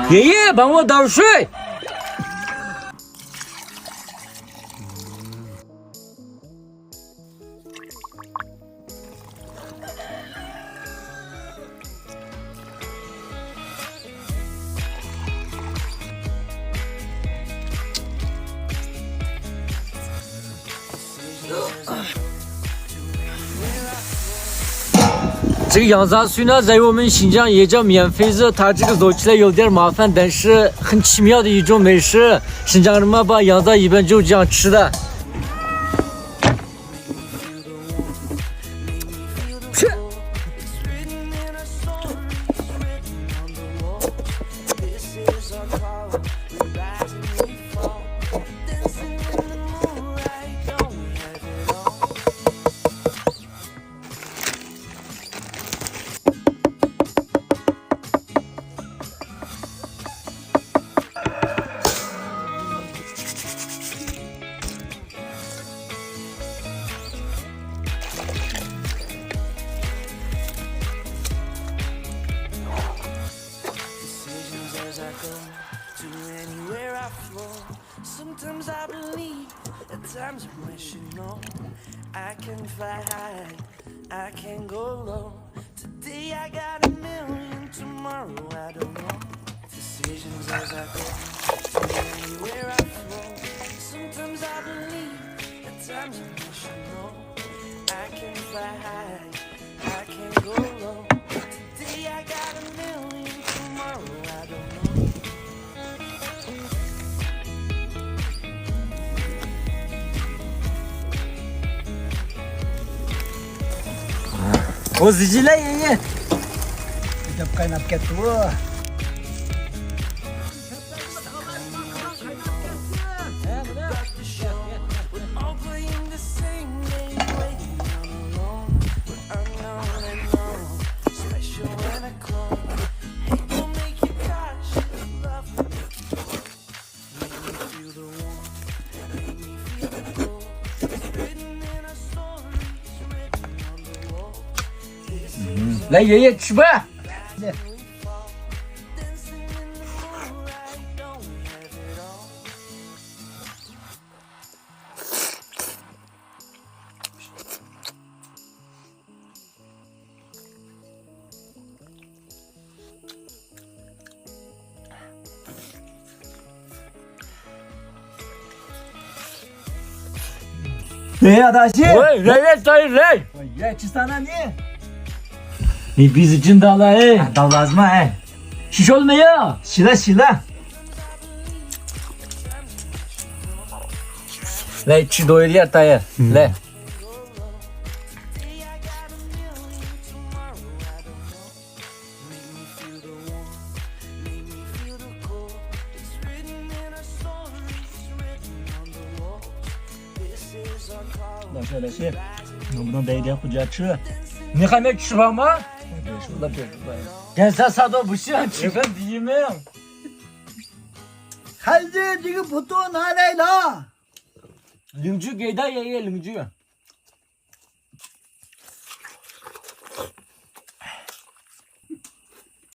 爷爷，帮我倒水。这个养杂水呢，在我们新疆也叫免费子，它这个做起来有点麻烦，但是很奇妙的一种美食。新疆人们把养杂一般就这样吃的。Sometimes I believe, at times I wish you know I can fly high, I can go low. Today I got a million, tomorrow I don't know. Decisions as I go, to anywhere I flow. Sometimes I believe, at times I wish you know I can fly high, I can go low. Today I got a million, tomorrow I don't know. O zicile ye. Gidip kaynap gitti bu. Lan ye吃吧。Ne adaşı?喂，来来， Ya çisana ne? 你鼻子真大了哎， Davlazma he. şiş olmuyor. Şila şila. 来吃多一点，大爷，来。老谢老谢，能不能带一点回家吃？你还没吃饭吗？别说了别说了。干啥啥都不行，吃饭第一名。孩子，这个不多拿来了。邻居给的爷爷邻居。